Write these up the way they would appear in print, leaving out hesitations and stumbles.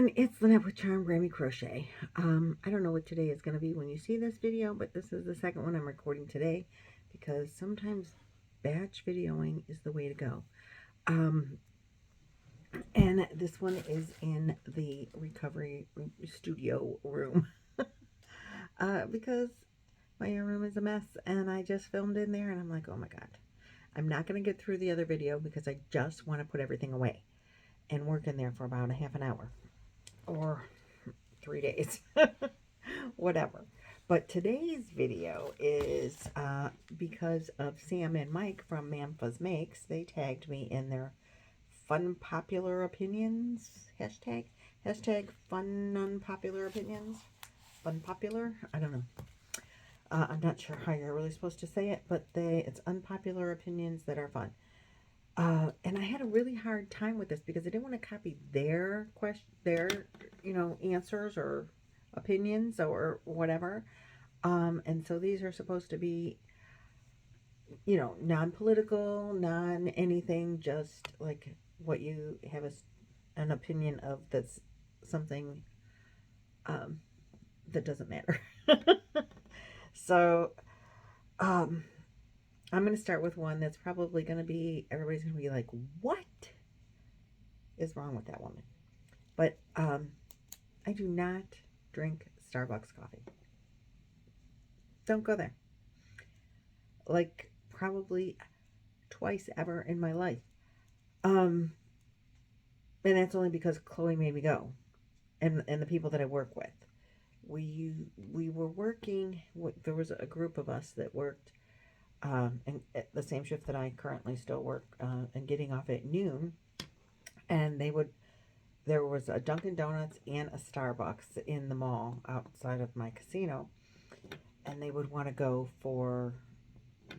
everyone, it's Lynette with Charm Grammy Crochet. I don't know what today is going to be when you see this video, but this is the second one I'm recording today because sometimes batch videoing is the way to go. And this one is in the recovery studio room because my room is a mess and I just filmed in there and I'm like, oh my God, I'm not going to get through the other video because I just want to put everything away and work in there for about a half an hour or 3 days, whatever. But today's video is because of Sam and Mike from Mamfa's Makes. They tagged me in their fun popular opinions hashtag fun unpopular opinions. Fun popular? I don't know. I'm not sure how you're really supposed to say it, but it's unpopular opinions that are fun. And I had a really hard time with this because I didn't want to copy their answers or opinions or whatever. And so these are supposed to be, non-political, non-anything, just like what you have an opinion of that's something that doesn't matter. So, I'm going to start with one that's probably going to be, everybody's going to be like, what is wrong with that woman? But I do not drink Starbucks coffee. Don't go there. Like, probably twice ever in my life. And that's only because Chloe made me go. And the people that I work with. We were working, there was a group of us that worked and at the same shift that I currently still work, and getting off at noon, and there was a Dunkin' Donuts and a Starbucks in the mall outside of my casino, and they would want to go for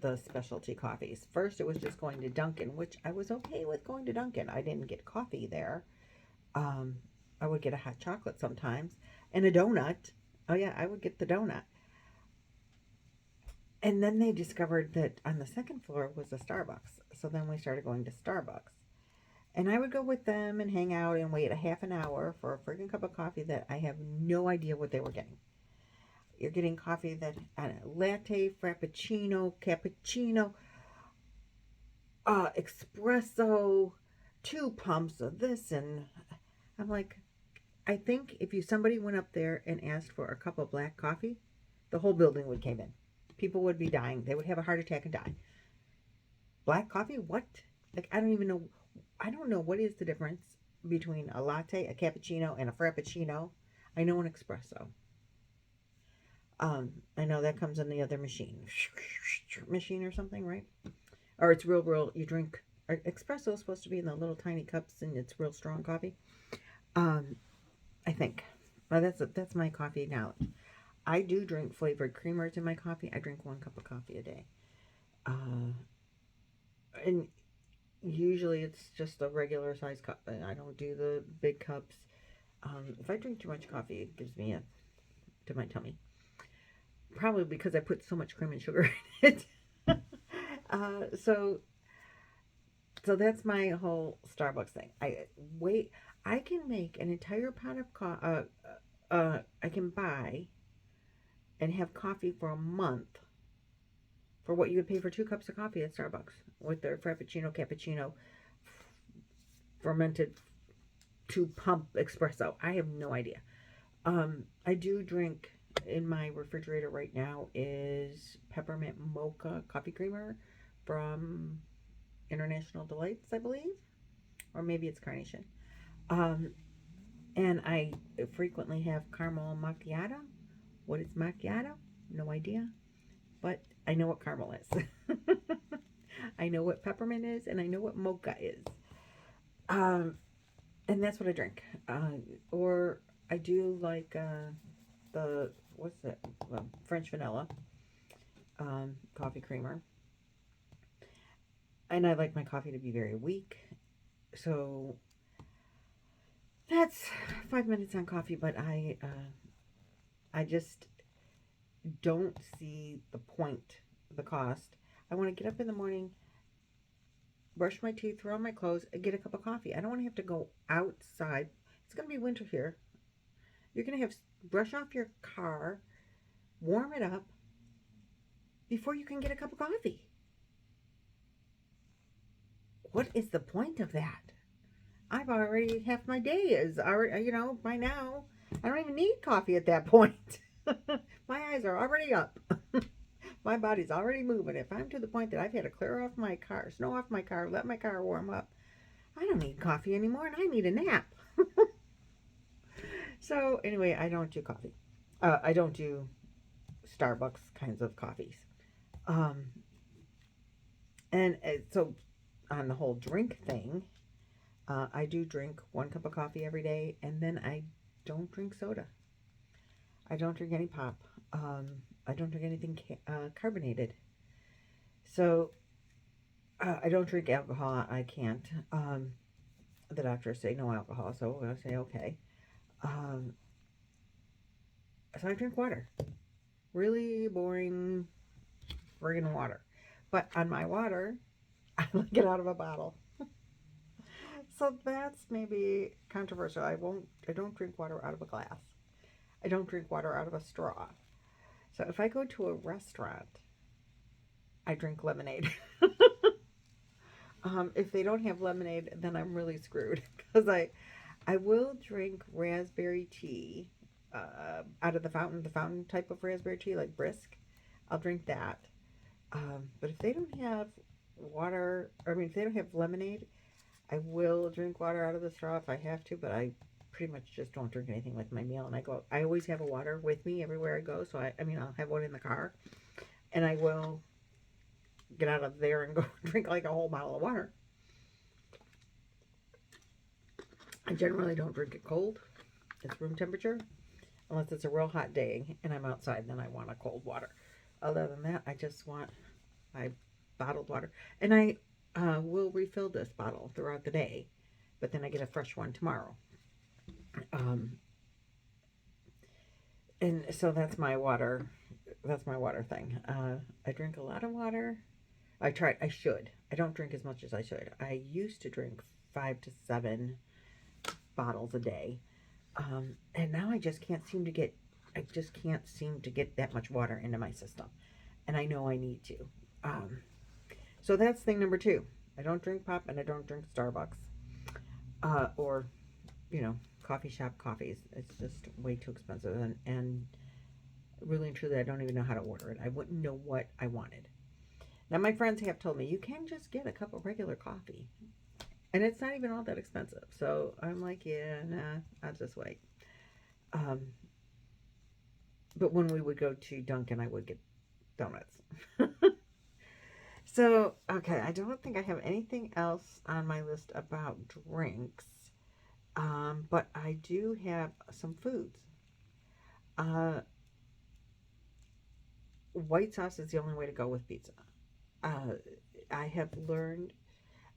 the specialty coffees. First, it was just going to Dunkin', which I was okay with going to Dunkin'. I didn't get coffee there. I would get a hot chocolate sometimes, and a donut. Oh yeah, I would get the donut. And then they discovered that on the second floor was a Starbucks. So then we started going to Starbucks. And I would go with them and hang out and wait a half an hour for a freaking cup of coffee that I have no idea what they were getting. You're getting coffee that, latte, frappuccino, cappuccino, espresso, 2 pumps of this. And I'm like, I think if somebody went up there and asked for a cup of black coffee, the whole building would cave in. People would be dying. They would have a heart attack and die. Black coffee? What? Like, I don't even know. I don't know what is the difference between a latte, a cappuccino, and a frappuccino. I know an espresso. I know that comes in the other machine. Machine or something, right? Or it's real, you drink. Espresso is supposed to be in the little tiny cups and it's real strong coffee. I think. Well, that's my coffee knowledge. I do drink flavored creamers in my coffee. I drink 1 cup of coffee a day. And usually it's just a regular size cup. I don't do the big cups. If I drink too much coffee, it gives me to my tummy. Probably because I put so much cream and sugar in it. So that's my whole Starbucks thing. I can make an entire pot of coffee. I can buy and have coffee for a month for what you would pay for 2 cups of coffee at Starbucks with their frappuccino, cappuccino, fermented 2-pump espresso. I have no idea. I do drink, in my refrigerator right now is peppermint mocha coffee creamer from International Delights, I believe, or maybe it's Carnation. And I frequently have caramel macchiato. What is macchiato? No idea. But I know what caramel is. I know what peppermint is, and I know what mocha is. And that's what I drink. Or I do like French vanilla coffee creamer. And I like my coffee to be very weak. So that's 5 minutes on coffee, but I just don't see the point, the cost. I want to get up in the morning, brush my teeth, throw on my clothes, and get a cup of coffee. I don't want to have to go outside. It's going to be winter here. You're going to have brush off your car, warm it up before you can get a cup of coffee. What is the point of that? I've already, half my day is already, you know, by now, I don't even need coffee at that point. My eyes are already up. My body's already moving. If I'm to the point that I've had to clear off my car, snow off my car, let my car warm up, I don't need coffee anymore and I need a nap. So anyway, I don't do coffee. I don't do Starbucks kinds of coffees. And so on the whole drink thing, I do drink 1 cup of coffee every day, and then I don't drink soda. I don't drink any pop. I don't drink anything carbonated. So I don't drink alcohol. I can't. The doctors say no alcohol, so I say okay. So I drink water. Really boring friggin' water. But on my water, I like it out of a bottle. So that's maybe controversial. I don't drink water out of a glass. I don't drink water out of a straw. So if I go to a restaurant, I drink lemonade. If they don't have lemonade, then I'm really screwed. Because I will drink raspberry tea out of the fountain type of raspberry tea, like brisk. I'll drink that. But if they don't have water, if they don't have lemonade, I will drink water out of the straw if I have to, but I pretty much just don't drink anything with my meal. And I always have a water with me everywhere I go. So I'll have one in the car, and I will get out of there and go drink like a whole bottle of water. I generally don't drink it cold. It's room temperature, unless it's a real hot day and I'm outside, then I want a cold water. Other than that, I just want my bottled water. And I will refill this bottle throughout the day, but then I get a fresh one tomorrow. And so that's my water. That's my water thing. I drink a lot of water. I should. I don't drink as much as I should. I used to drink 5 to 7 bottles a day. And now I just can't seem to get that much water into my system. And I know I need to. So that's thing number 2. I don't drink pop and I don't drink Starbucks. Or, coffee shop coffees. It's just way too expensive. And really and truly, I don't even know how to order it. I wouldn't know what I wanted. Now, my friends have told me, you can just get a cup of regular coffee. And it's not even all that expensive. So I'm like, yeah, nah, I'll just wait. But when we would go to Dunkin', I would get donuts. So, okay, I don't think I have anything else on my list about drinks. But I do have some foods. White sauce is the only way to go with pizza. I have learned,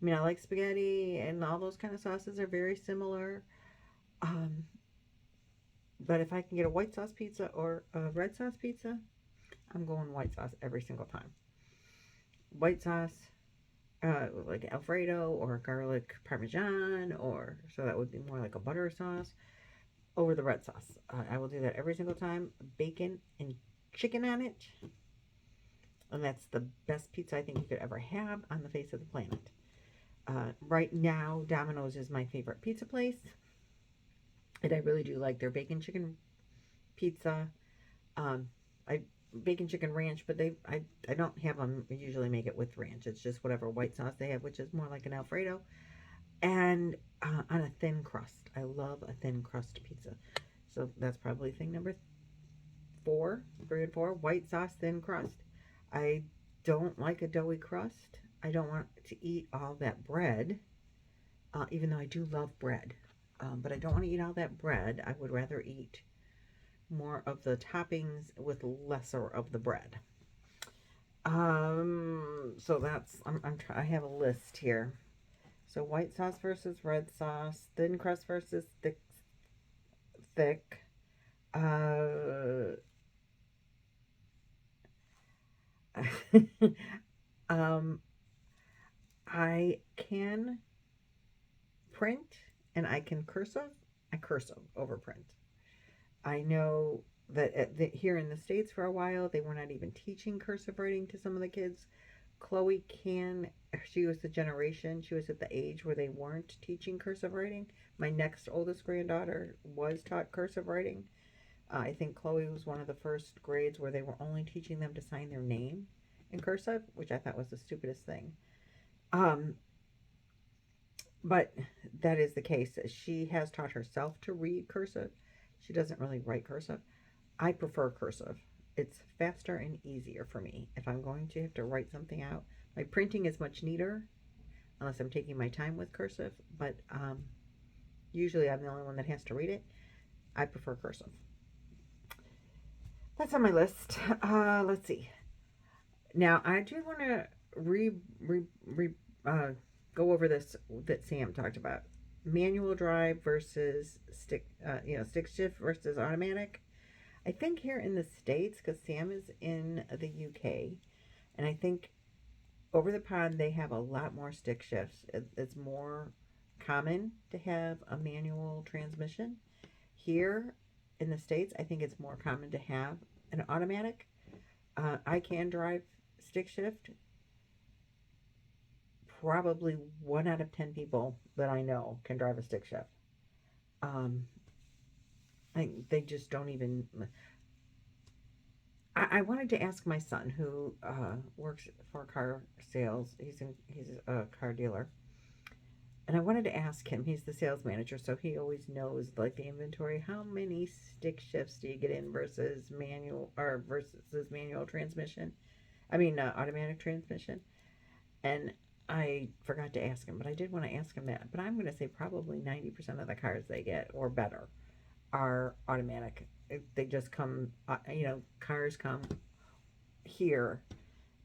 I like spaghetti and all those kind of sauces are very similar. But if I can get a white sauce pizza or a red sauce pizza, I'm going white sauce every single time. White sauce, like Alfredo or garlic parmesan, so that would be more like a butter sauce, over the red sauce. I will do that every single time. Bacon and chicken on it. And that's the best pizza I think you could ever have on the face of the planet. Right now, Domino's is my favorite pizza place. And I really do like their bacon chicken pizza. Bacon chicken ranch, but I don't have them. I usually make it with ranch. It's just whatever white sauce they have, which is more like an Alfredo. And on a thin crust. I love a thin crust pizza. So that's probably thing number 4, 3 and 4. White sauce, thin crust. I don't like a doughy crust. I don't want to eat all that bread, even though I do love bread. But I don't want to eat all that bread. I would rather eat more of the toppings with lesser of the bread. So that's, I have a list here. So white sauce versus red sauce, thin crust versus thick. I can print and I can cursive I cursive over print. I know that here in the States for a while, they were not even teaching cursive writing to some of the kids. Chloe she was the generation, she was at the age where they weren't teaching cursive writing. My next oldest granddaughter was taught cursive writing. I think Chloe was one of the first grades where they were only teaching them to sign their name in cursive, which I thought was the stupidest thing. But that is the case. She has taught herself to read cursive. She doesn't really write cursive. I prefer cursive. It's faster and easier for me. If I'm going to have to write something out, my printing is much neater, unless I'm taking my time with cursive. But usually I'm the only one that has to read it. I prefer cursive. That's on my list. Let's see. Now I do want to go over this that Sam talked about: manual drive versus stick shift versus automatic. I think here in the States, because Sam is in the UK, and I think over the pond they have a lot more stick shifts. It's more common to have a manual transmission. Here in the States, I think it's more common to have an automatic. I can drive stick shift. Probably 1 out of 10 people that I know can drive a stick shift. They just don't even. I wanted to ask my son, who works for car sales. He's a car dealer, and I wanted to ask him. He's the sales manager, so he always knows like the inventory. How many stick shifts do you get in versus manual transmission? I mean automatic transmission. And I forgot to ask him, but I did want to ask him that. But I'm going to say probably 90% of the cars they get, or better, are automatic. They just come, cars come here.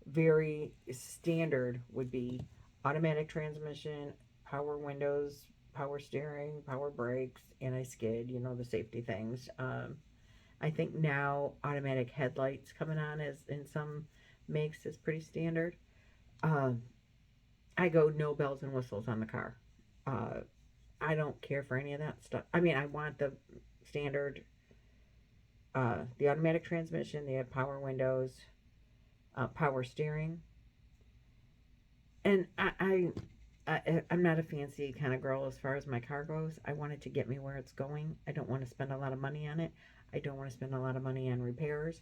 Very standard would be automatic transmission, power windows, power steering, power brakes, anti-skid, the safety things. I think now automatic headlights coming on as in some makes is pretty standard. I go no bells and whistles on the car. I don't care for any of that stuff. I mean, I want the standard, the automatic transmission, the power windows, power steering. And I'm not a fancy kind of girl as far as my car goes. I want it to get me where it's going. I don't want to spend a lot of money on it. I don't want to spend a lot of money on repairs.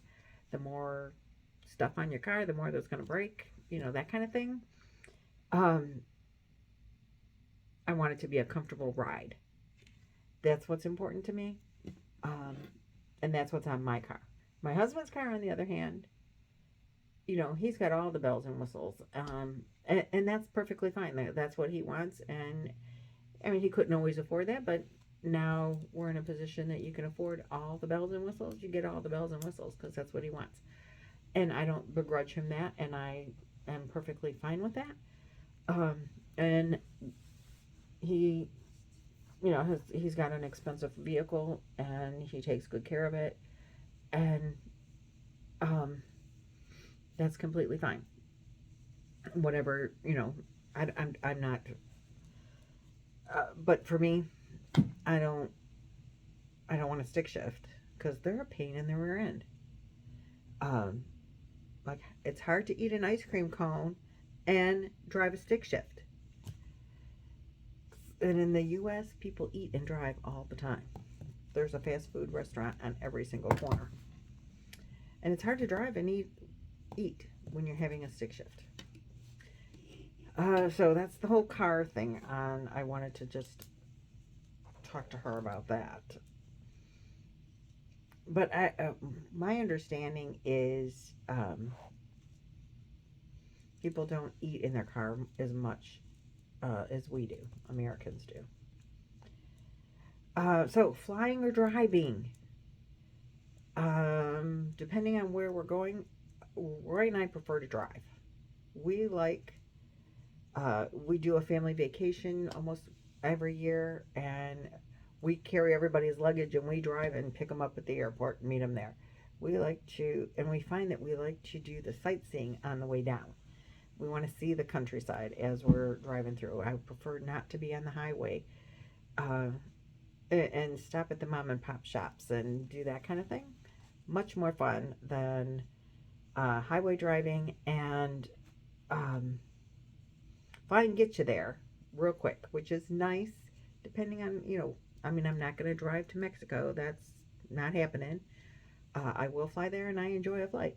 The more stuff on your car, the more that's going to break, that kind of thing. I want it to be a comfortable ride. That's what's important to me. And that's what's on my car. My husband's car, on the other hand, he's got all the bells and whistles. And that's perfectly fine. That's what he wants. And I mean, he couldn't always afford that, but now we're in a position that you can afford all the bells and whistles. You get all the bells and whistles because that's what he wants. And I don't begrudge him that, and I am perfectly fine with that. And he, he's got an expensive vehicle, and he takes good care of it, and that's completely fine. Whatever, I'm not. But for me, I don't want to stick shift because they're a pain in the rear end. Like, it's hard to eat an ice cream cone and drive a stick shift. And in the U.S., people eat and drive all the time. There's a fast food restaurant on every single corner. And it's hard to drive and eat when you're having a stick shift. So that's the whole car thing. I wanted to just talk to her about that. But my understanding is people don't eat in their car as much as we do, Americans do. So flying or driving, depending on where we're going, Roy and I prefer to drive. We do a family vacation almost every year, and we carry everybody's luggage and we drive and pick them up at the airport and meet them there. We find that we like to do the sightseeing on the way down. We want to see the countryside as we're driving through. I prefer not to be on the highway. and stop at the mom and pop shops and do that kind of thing. Much more fun than highway driving, and um, flying get you there real quick, which is nice depending on, I mean, I'm not going to drive to Mexico. That's not happening. I will fly there and I enjoy a flight.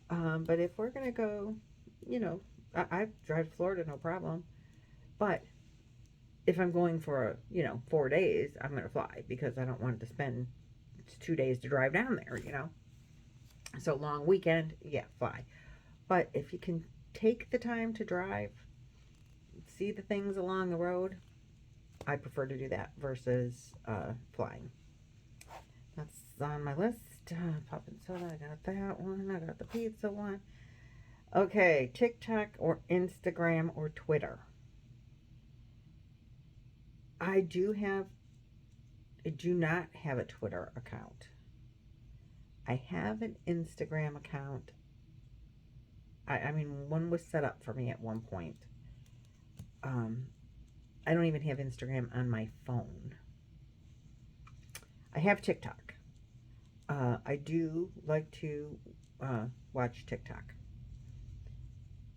But if we're going to go, you know, I drive to Florida, no problem. But if I'm going for, 4 days, I'm going to fly because I don't want to spend 2 days to drive down there. So long weekend, yeah, fly. But if you can take the time to drive, see the things along the road, I prefer to do that versus flying. That's on my list. Poppin' soda, I got that one. I got the pizza one. Okay, TikTok or Instagram or Twitter. I do not have a Twitter account. I have an Instagram account. I mean, one was set up for me at one point. I don't even have Instagram on my phone. I have TikTok. I do like to watch TikTok.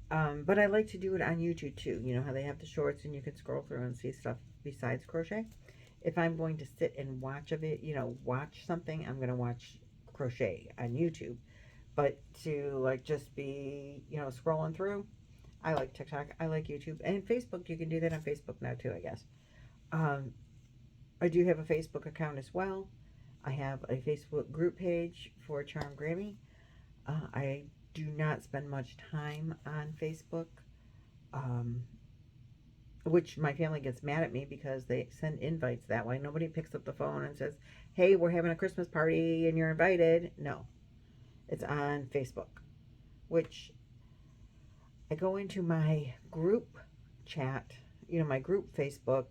But I like to do it on YouTube too. You know how they have the shorts and you can scroll through and see stuff besides crochet. If I'm going to sit and watch watch something, I'm going to watch crochet on YouTube. But to just be, scrolling through, I like TikTok. I like YouTube. And Facebook, you can do that on Facebook now too, I guess. I do have a Facebook account as well. I have a Facebook group page for Charm Grammy. I do not spend much time on Facebook, which my family gets mad at me because they send invites that way. Nobody picks up the phone and says, hey, we're having a Christmas party and you're invited. No, it's on Facebook, which I go into my group chat, my group Facebook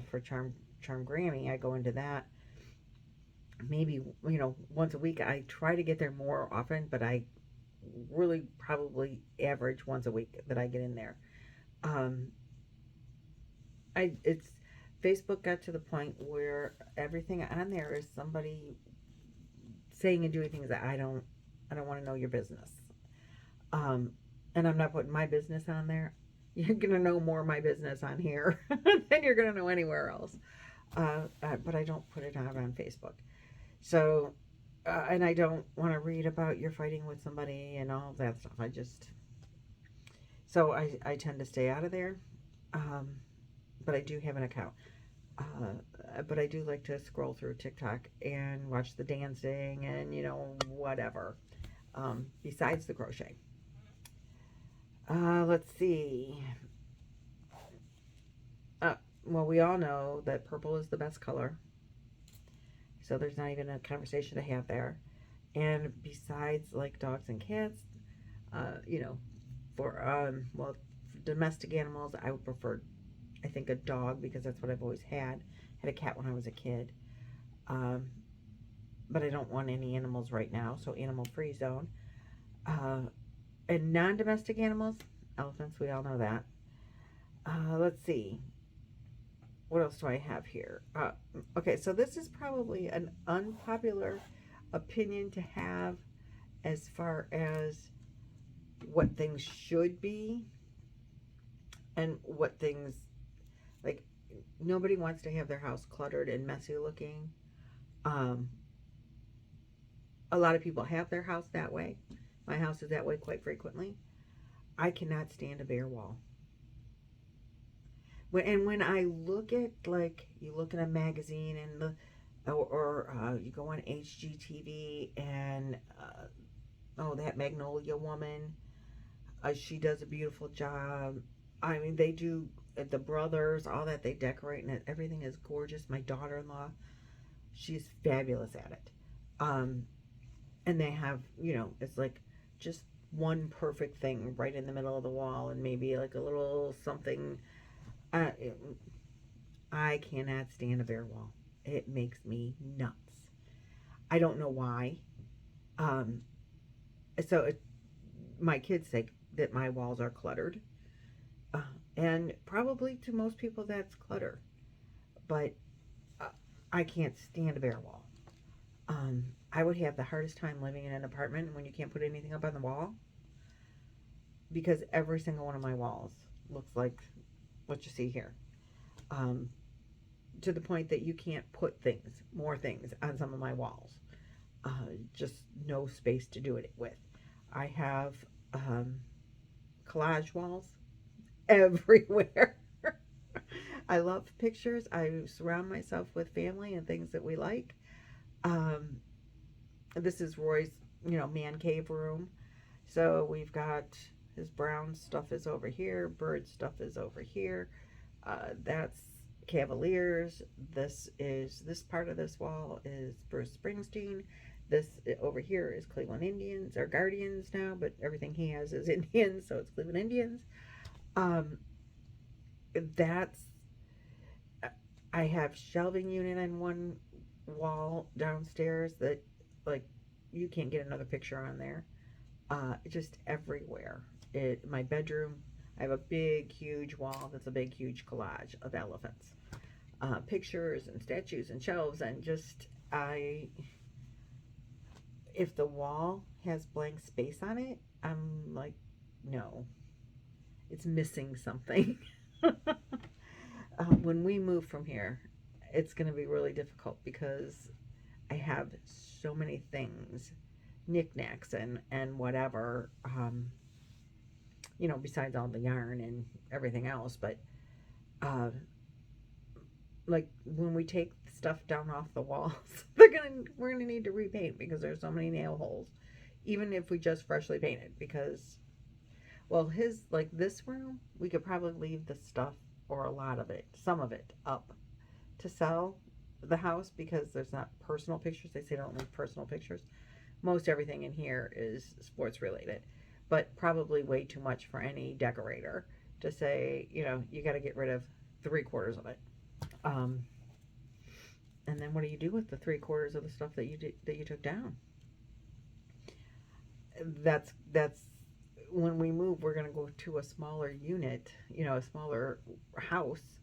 for Charm Grammy. I go into that maybe, once a week. I try to get there more often, but I really probably average once a week that I get in there. It's Facebook got to the point where everything on there is somebody saying and doing things that I don't want to know your business. And I'm not putting my business on there. You're gonna know more of my business on here than you're gonna know anywhere else. But I don't put it out on Facebook. So, and I don't want to read about you're fighting with somebody and all that stuff. So I tend to stay out of there. But I do have an account. But I do like to scroll through TikTok and watch the dancing and, whatever. Besides the crochet. Let's see. Well, we all know that purple is the best color. So there's not even a conversation to have there. And besides, dogs and cats, for domestic animals, I would prefer, I think, a dog because that's what I've always had. Had a cat when I was a kid. But I don't want any animals right now, so animal-free zone. And non-domestic animals, elephants, we all know that. Let's see. What else do I have here? Okay, so this is probably an unpopular opinion to have as far as what things should be and what things, nobody wants to have their house cluttered and messy looking. A lot of people have their house that way. My house is that way quite frequently. I cannot stand a bare wall. When I look at, you look at a magazine and you go on HGTV and, that Magnolia Woman, she does a beautiful job. I mean, they do, the brothers, all that, they decorate and everything is gorgeous. My daughter-in-law, she's fabulous at it. And they have, it's just one perfect thing right in the middle of the wall and maybe a little something. I cannot stand a bare wall. It makes me nuts. I don't know why. My kids say that my walls are cluttered. And probably to most people that's clutter. But I can't stand a bare wall. I would have the hardest time living in an apartment when you can't put anything up on the wall, because every single one of my walls looks like what you see here. Um, to the point that you can't put more things on some of my walls. Just no space to do it with. I have collage walls everywhere. I love pictures. I surround myself with family and things that we like. Um, this is Roy's, man cave room. So we've got his brown stuff is over here, bird stuff is over here. That's Cavaliers. This part of this wall is Bruce Springsteen. This over here is Cleveland Indians, or Guardians now, but everything he has is Indians, so it's Cleveland Indians. That's I have shelving unit on one wall downstairs that, like, you can't get another picture on there. Just everywhere. My bedroom, I have a big, huge wall that's a big, huge collage of elephants. Pictures and statues and shelves, and just, if the wall has blank space on it, I'm like, no, it's missing something. When we move from here, it's going to be really difficult because I have so many things, knickknacks and whatever, besides all the yarn and everything else. But like when we take stuff down off the walls, we're gonna need to repaint because there's so many nail holes, even if we just freshly painted. Because, well, this room, we could probably leave the stuff, or a lot of it, some of it, up to sell the house, because there's not personal pictures. They say don't leave personal pictures. Most everything in here is sports related, but probably way too much for any decorator to say, you got to get rid of 3/4 of it. And then what do you do with the 3/4 of the stuff that you took down? That's when we move, we're going to go to a smaller unit, a smaller house.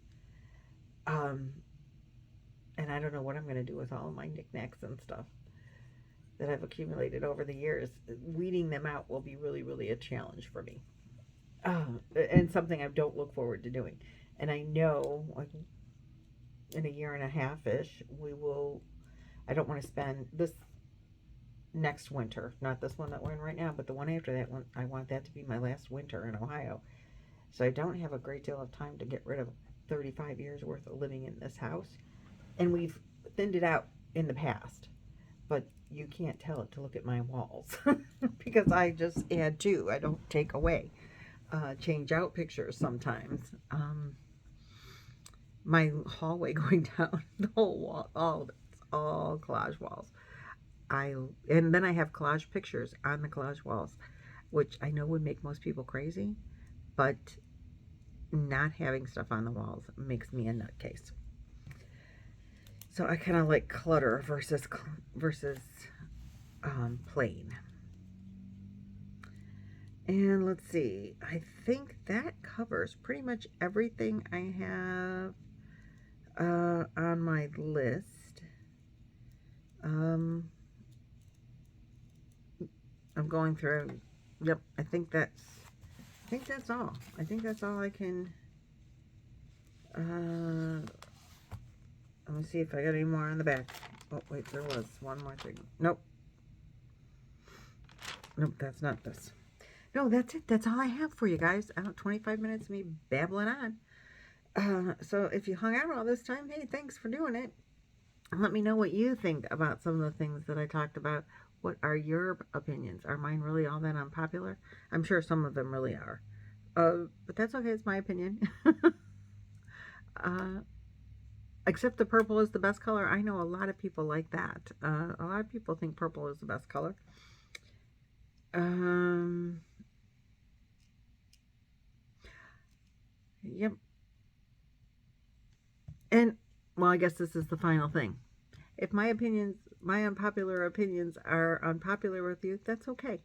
And I don't know what I'm going to do with all of my knickknacks and stuff that I've accumulated over the years. Weeding them out will be really, really a challenge for me. And something I don't look forward to doing. And I know, like, in a year and a half-ish, I don't want to spend this next winter, not this one that we're in right now, but the one after that one, I want that to be my last winter in Ohio. So I don't have a great deal of time to get rid of 35 years worth of living in this house. And we've thinned it out in the past, but you can't tell it to look at my walls because I just add to. I don't take away. Change out pictures sometimes. My hallway going down, the whole wall, all of it's all collage walls. And then I have collage pictures on the collage walls, which I know would make most people crazy, but not having stuff on the walls makes me a nutcase. So I kind of like clutter versus plain. And let's see, I think that covers pretty much everything I have on my list. I'm going through. Yep, I think that's all. I think that's all I can. Let me see if I got any more on the back. Oh wait, there was one more thing. Nope, that's not this. No, that's it. That's all I have for you guys. 25 minutes of me babbling on. So if you hung out all this time, hey, thanks for doing it. Let me know what you think about some of the things that I talked about. What are your opinions? Are mine really all that unpopular? I'm sure some of them really are. But that's okay. It's my opinion. Except the purple is the best color. I know a lot of people like that. A lot of people think purple is the best color. Yep. And, well, I guess this is the final thing. If my unpopular opinions are unpopular with you, that's okay.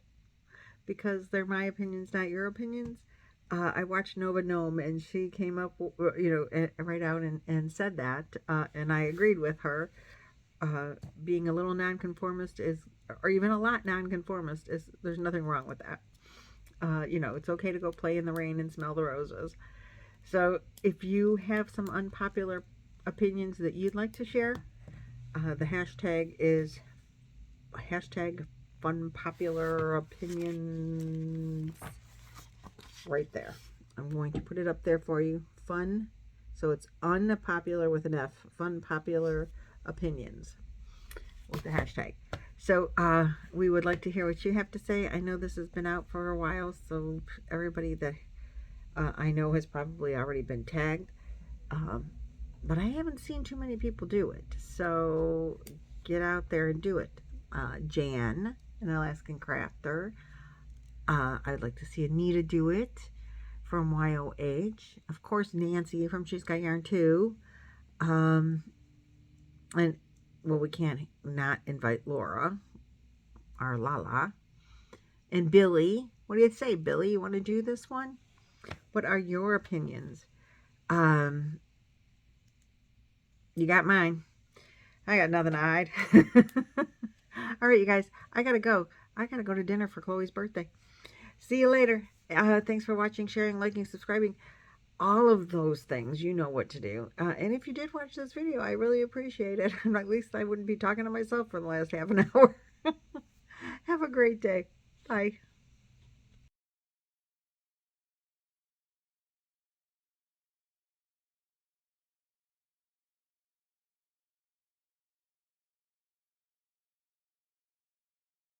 Because they're my opinions, not your opinions. I watched Nova Gnome, and she came up, you know, right out and said that, and I agreed with her. Being a little nonconformist is, or even a lot nonconformist is, there's nothing wrong with that. You know, it's okay to go play in the rain and smell the roses. So if you have some unpopular opinions that you'd like to share, the hashtag is hashtag fun popular opinions right there. I'm going to put it up there for you. Fun, so it's unpopular with an F. Fun popular opinions with the hashtag. So we would like to hear what you have to say. I know this has been out for a while, so everybody that I know has probably already been tagged. But I haven't seen too many people do it. So get out there and do it. Jan, an Alaskan crafter. I'd like to see Anita do it from YOH. Of course, Nancy from She's Got Yarn Too. And, well, we can't not invite Laura, our Lala. And Billy. What do you say, Billy? You want to do this one? What are your opinions? You got mine. I got nothing to hide. All right, you guys. I got to go. I got to go to dinner for Chloe's birthday. See you later. Thanks for watching, sharing, liking, subscribing. All of those things, you know what to do. And if you did watch this video, I really appreciate it. At least I wouldn't be talking to myself for the last half an hour. Have a great day. Bye.